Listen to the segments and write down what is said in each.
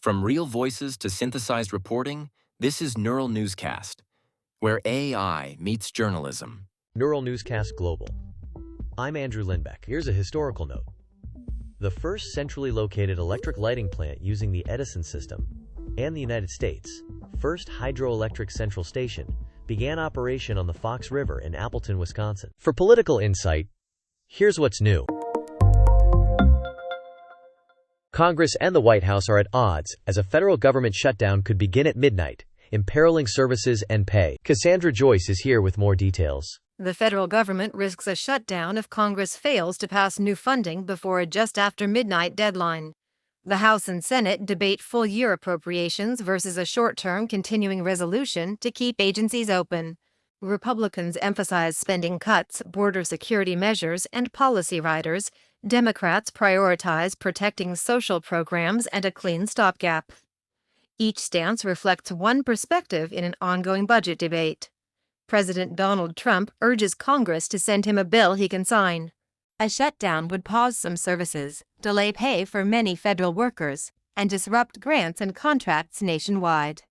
From real voices to synthesized reporting, this is Neural Newscast, where AI meets journalism. Neural Newscast Global. I'm Andrew Lindbeck. Here's a historical note. The first centrally located electric lighting plant using the Edison system, and the United States' first hydroelectric central station, began operation on the Fox River in Appleton, Wisconsin. For political insight, here's what's new. Congress and the White House are at odds as a federal government shutdown could begin at midnight, imperiling services and pay. Cassandra Joyce is here with more details. The federal government risks a shutdown if Congress fails to pass new funding before a just after midnight deadline. The House and Senate debate full-year appropriations versus a short-term continuing resolution to keep agencies open. Republicans emphasize spending cuts, border security measures, and policy riders. Democrats prioritize protecting social programs and a clean stopgap. Each stance reflects one perspective in an ongoing budget debate. President Donald Trump urges Congress to send him a bill he can sign. A shutdown would pause some services, delay pay for many federal workers, and disrupt grants and contracts nationwide.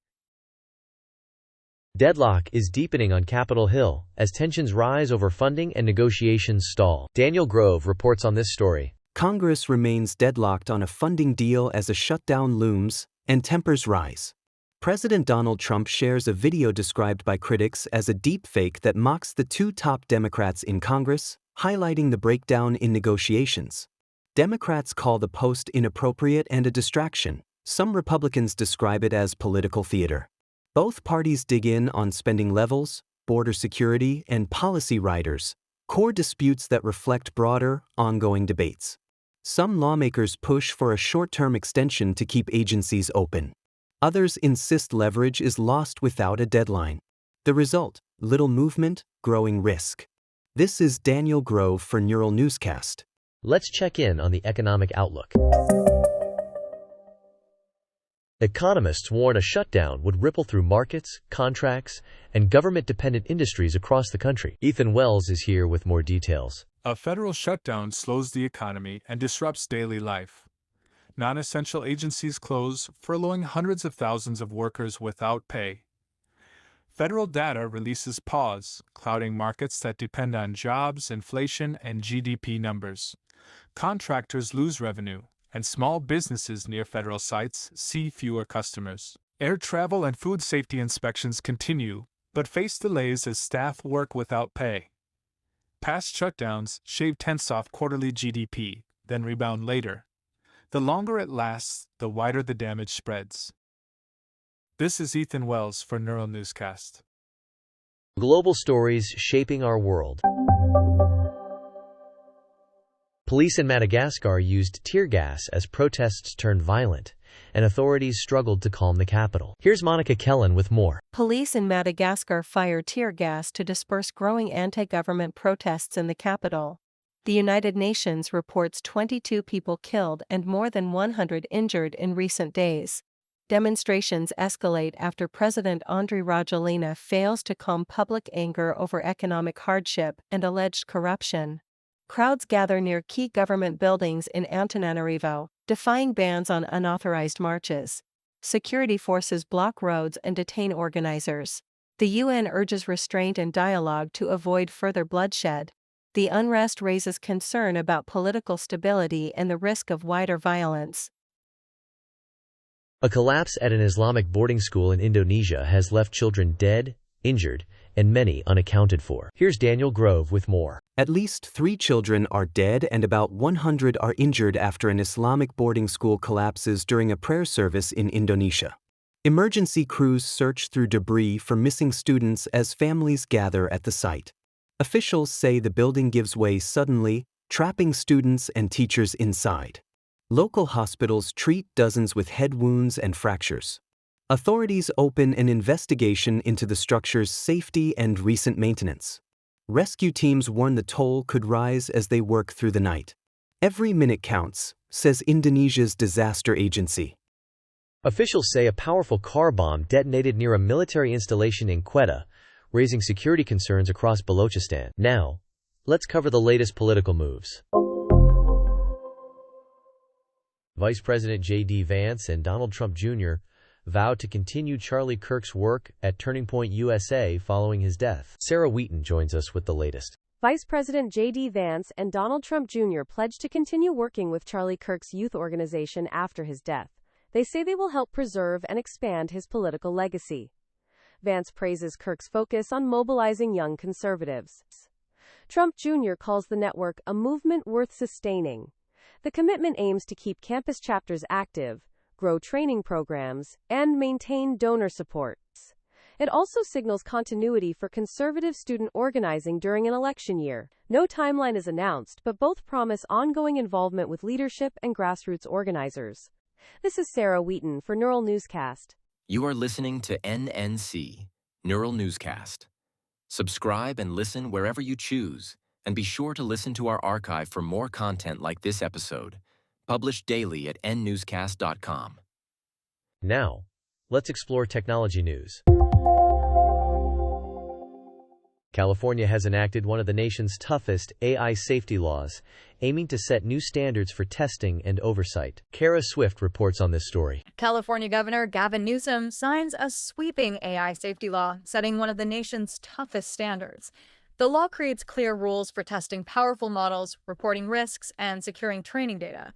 Deadlock is deepening on Capitol Hill as tensions rise over funding and negotiations stall. Daniel Grove reports on this story. Congress remains deadlocked on a funding deal as a shutdown looms and tempers rise. President Donald Trump shares a video described by critics as a deepfake that mocks the two top Democrats in Congress, highlighting the breakdown in negotiations. Democrats call the post inappropriate and a distraction. Some Republicans describe it as political theater. Both parties dig in on spending levels, border security, and policy riders, core disputes that reflect broader, ongoing debates. Some lawmakers push for a short-term extension to keep agencies open. Others insist leverage is lost without a deadline. The result: little movement, growing risk. This is Daniel Grove for Neural Newscast. Let's check in on the economic outlook. Economists warn a shutdown would ripple through markets, contracts, and government-dependent industries across the country. Ethan Wells is here with more details. A federal shutdown slows the economy and disrupts daily life. Non-essential agencies close, furloughing hundreds of thousands of workers without pay. Federal data releases pause, clouding markets that depend on jobs, inflation, and GDP numbers. Contractors lose revenue, and small businesses near federal sites see fewer customers. Air travel and food safety inspections continue, but face delays as staff work without pay. Past shutdowns shave tenths off quarterly GDP, then rebound later. The longer it lasts, the wider the damage spreads. This is Ethan Wells for Neural Newscast. Global stories shaping our world. Police in Madagascar used tear gas as protests turned violent, and authorities struggled to calm the capital. Here's Monica Kellen with more. Police in Madagascar fired tear gas to disperse growing anti-government protests in the capital. The United Nations reports 22 people killed and more than 100 injured in recent days. Demonstrations escalate after President Andry Rajoelina fails to calm public anger over economic hardship and alleged corruption. Crowds gather near key government buildings in Antananarivo, defying bans on unauthorized marches. Security forces block roads and detain organizers. The UN urges restraint and dialogue to avoid further bloodshed. The unrest raises concern about political stability and the risk of wider violence. A collapse at an Islamic boarding school in Indonesia has left children dead, injured, and many unaccounted for. Here's Daniel Grove with more. At least 3 children are dead and about 100 are injured after an Islamic boarding school collapses during a prayer service in Indonesia. Emergency crews search through debris for missing students as families gather at the site. Officials say the building gives way suddenly, trapping students and teachers inside. Local hospitals treat dozens with head wounds and fractures. Authorities open an investigation into the structure's safety and recent maintenance. Rescue teams warn the toll could rise as they work through the night. Every minute counts, says Indonesia's disaster agency. Officials say a powerful car bomb detonated near a military installation in Quetta, raising security concerns across Balochistan. Now, let's cover the latest political moves. Vice President J.D. Vance and Donald Trump Jr. vowed to continue Charlie Kirk's work at Turning Point USA following his death. Sarah Wheaton joins us with the latest. Vice President J.D. Vance and Donald Trump Jr. pledged to continue working with Charlie Kirk's youth organization after his death. They say they will help preserve and expand his political legacy. Vance praises Kirk's focus on mobilizing young conservatives. Trump Jr. calls the network a movement worth sustaining. The commitment aims to keep campus chapters active, grow training programs, and maintain donor support. It also signals continuity for conservative student organizing during an election year. No timeline is announced, but both promise ongoing involvement with leadership and grassroots organizers. This is Sarah Wheaton for Neural Newscast. You are listening to NNC, Neural Newscast. Subscribe and listen wherever you choose, and be sure to listen to our archive for more content like this episode, published daily at nnewscast.com. Now, let's explore technology news. California has enacted one of the nation's toughest AI safety laws, aiming to set new standards for testing and oversight. Kara Swift reports on this story. California Governor Gavin Newsom signs a sweeping AI safety law, setting one of the nation's toughest standards. The law creates clear rules for testing powerful models, reporting risks, and securing training data.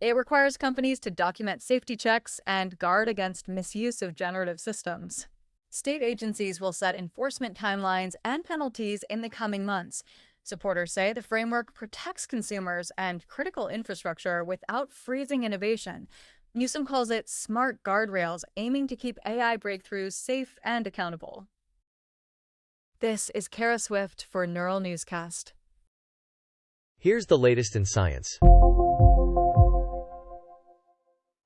It requires companies to document safety checks and guard against misuse of generative systems. State agencies will set enforcement timelines and penalties in the coming months. Supporters say the framework protects consumers and critical infrastructure without freezing innovation. Newsom calls it smart guardrails, aiming to keep AI breakthroughs safe and accountable. This is Kara Swift for Neural Newscast. Here's the latest in science.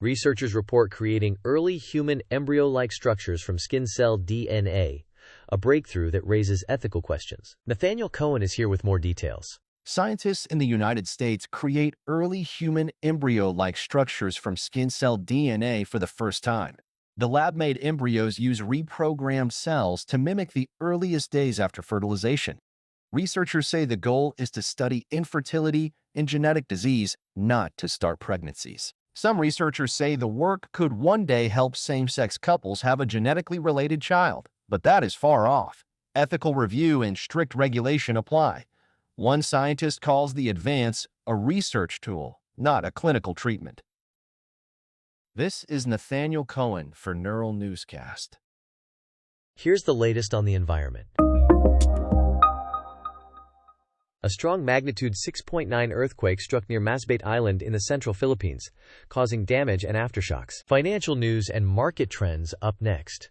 Researchers report creating early human embryo-like structures from skin cell DNA, a breakthrough that raises ethical questions. Nathaniel Cohen is here with more details. Scientists in the United States create early human embryo-like structures from skin cell DNA for the first time. The lab-made embryos use reprogrammed cells to mimic the earliest days after fertilization. Researchers say the goal is to study infertility and genetic disease, not to start pregnancies. Some researchers say the work could one day help same-sex couples have a genetically related child, but that is far off. Ethical review and strict regulation apply. One scientist calls the advance a research tool, not a clinical treatment. This is Nathaniel Cohen for Neural Newscast. Here's the latest on the environment. A strong magnitude 6.9 earthquake struck near Masbate Island in the central Philippines, causing damage and aftershocks. Financial news and market trends up next.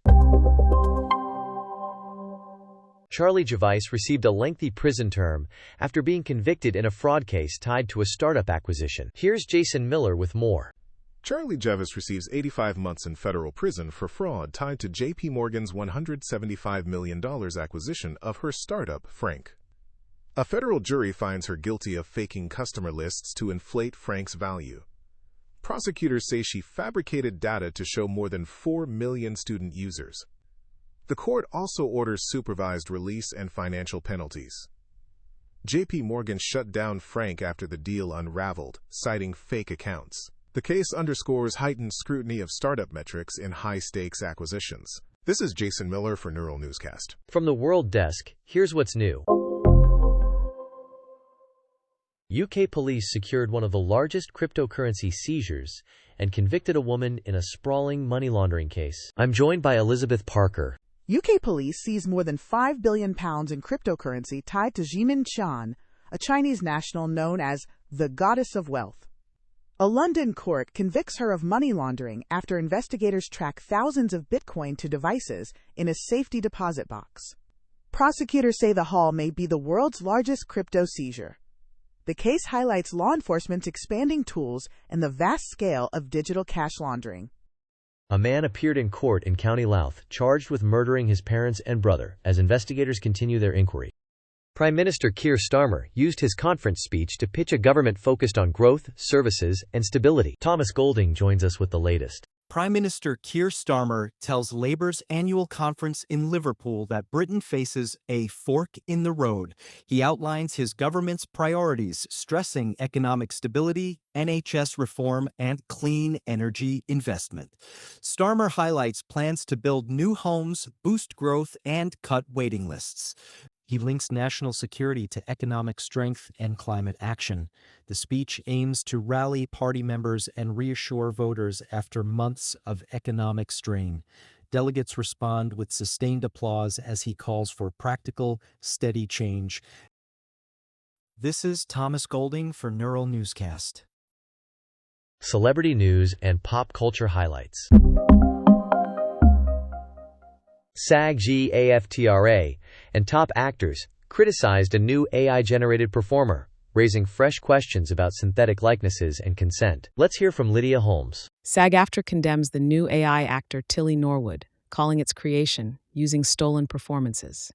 Charlie Javice received a lengthy prison term after being convicted in a fraud case tied to a startup acquisition. Here's Jason Miller with more. Charlie Javice receives 85 months in federal prison for fraud tied to J.P. Morgan's $175 million acquisition of her startup, Frank. A federal jury finds her guilty of faking customer lists to inflate Frank's value. Prosecutors say she fabricated data to show more than 4 million student users. The court also orders supervised release and financial penalties. J.P. Morgan shut down Frank after the deal unraveled, citing fake accounts. The case underscores heightened scrutiny of startup metrics in high-stakes acquisitions. This is Jason Miller for Neural Newscast. From the World Desk, here's what's new. UK police secured one of the largest cryptocurrency seizures and convicted a woman in a sprawling money laundering case. I'm joined by Elizabeth Parker. UK police seized more than £5 billion in cryptocurrency tied to Jimin Chan, a Chinese national known as the Goddess of Wealth. A London court convicts her of money laundering after investigators track thousands of Bitcoin to devices in a safety deposit box. Prosecutors say the haul may be the world's largest crypto seizure. The case highlights law enforcement's expanding tools and the vast scale of digital cash laundering. A man appeared in court in County Louth, charged with murdering his parents and brother, as investigators continue their inquiry. Prime Minister Keir Starmer used his conference speech to pitch a government focused on growth, services, and stability. Thomas Golding joins us with the latest. Prime Minister Keir Starmer tells Labour's annual conference in Liverpool that Britain faces a fork in the road. He outlines his government's priorities, stressing economic stability, NHS reform, and clean energy investment. Starmer highlights plans to build new homes, boost growth, and cut waiting lists. He links national security to economic strength and climate action. The speech aims to rally party members and reassure voters after months of economic strain. Delegates respond with sustained applause as he calls for practical, steady change. This is Thomas Golding for Neural Newscast. Celebrity news and pop culture highlights. SAG-AFTRA and top actors criticized a new AI-generated performer, raising fresh questions about synthetic likenesses and consent. Let's hear from Lydia Holmes. SAG-AFTRA condemns the new AI actor Tilly Norwood, calling its creation using stolen performances.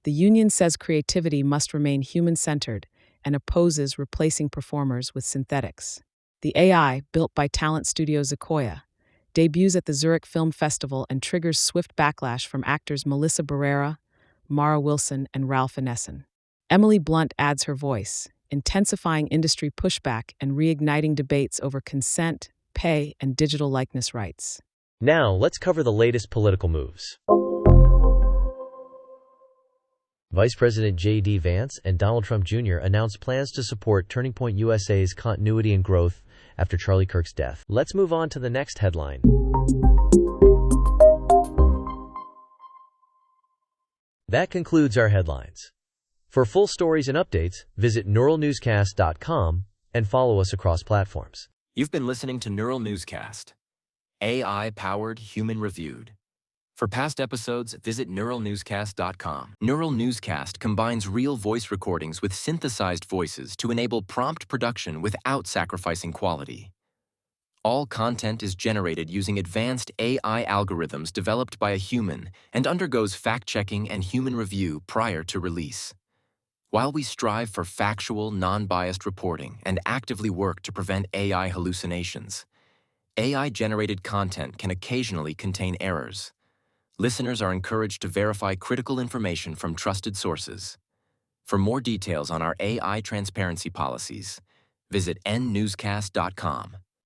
The union says creativity must remain human-centered and opposes replacing performers with synthetics. The AI, built by talent studio Sequoia, debuts at the Zurich Film Festival and triggers swift backlash from actors Melissa Barrera, Mara Wilson, and Ralph Ineson. Emily Blunt adds her voice, intensifying industry pushback and reigniting debates over consent, pay, and digital likeness rights. Now, let's cover the latest political moves. Vice President J.D. Vance and Donald Trump Jr. announced plans to support Turning Point USA's continuity and growth after Charlie Kirk's death. Let's move on to the next headline. That concludes our headlines. For full stories and updates, visit neuralnewscast.com and follow us across platforms. You've been listening to Neural Newscast, AI-powered, human-reviewed. For past episodes, visit neuralnewscast.com. Neural Newscast combines real voice recordings with synthesized voices to enable prompt production without sacrificing quality. All content is generated using advanced AI algorithms developed by a human and undergoes fact-checking and human review prior to release. While we strive for factual, non-biased reporting and actively work to prevent AI hallucinations, AI-generated content can occasionally contain errors. Listeners are encouraged to verify critical information from trusted sources. For more details on our AI transparency policies, visit nnewscast.com.